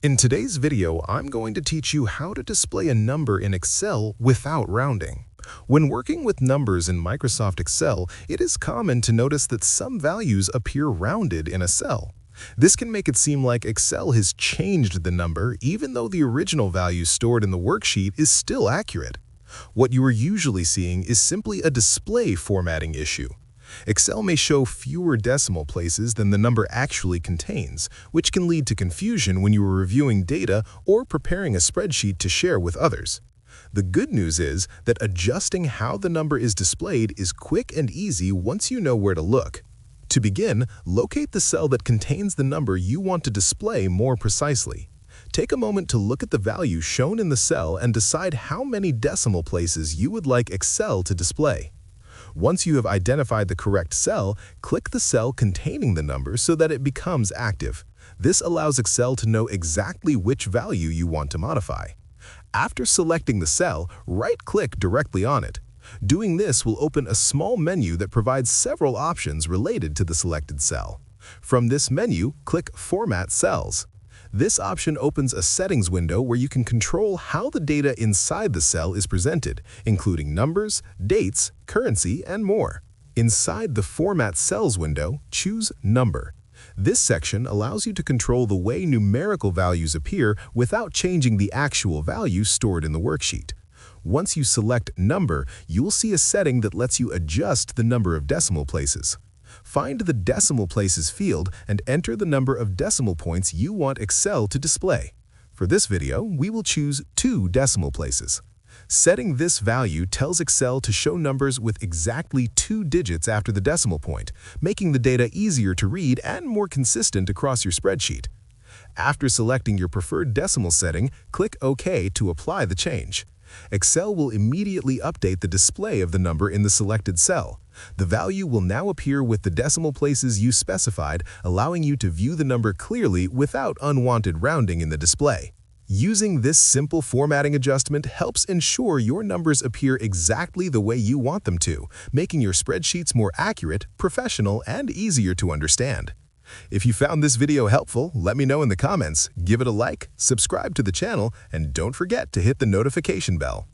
In today's video, I'm going to teach you how to display a number in Excel without rounding. When working with numbers in Microsoft Excel, it is common to notice that some values appear rounded in a cell. This can make it seem like Excel has changed the number even though the original value stored in the worksheet is still accurate. What you are usually seeing is simply a display formatting issue. Excel may show fewer decimal places than the number actually contains, which can lead to confusion when you are reviewing data or preparing a spreadsheet to share with others. The good news is that adjusting how the number is displayed is quick and easy once you know where to look. To begin, locate the cell that contains the number you want to display more precisely. Take a moment to look at the value shown in the cell and decide how many decimal places you would like Excel to display. Once you have identified the correct cell, click the cell containing the number so that it becomes active. This allows Excel to know exactly which value you want to modify. After selecting the cell, right-click directly on it. Doing this will open a small menu that provides several options related to the selected cell. From this menu, click Format Cells. This option opens a settings window where you can control how the data inside the cell is presented, including numbers, dates, currency, and more. Inside the Format Cells window, choose Number. This section allows you to control the way numerical values appear without changing the actual value stored in the worksheet. Once you select Number, you'll see a setting that lets you adjust the number of decimal places. Find the Decimal Places field and enter the number of decimal points you want Excel to display. For this video, we will choose 2 decimal places. Setting this value tells Excel to show numbers with exactly 2 digits after the decimal point, making the data easier to read and more consistent across your spreadsheet. After selecting your preferred decimal setting, click OK to apply the change. Excel will immediately update the display of the number in the selected cell. The value will now appear with the decimal places you specified, allowing you to view the number clearly without unwanted rounding in the display. Using this simple formatting adjustment helps ensure your numbers appear exactly the way you want them to, making your spreadsheets more accurate, professional, and easier to understand. If you found this video helpful, let me know in the comments, give it a like, subscribe to the channel, and don't forget to hit the notification bell.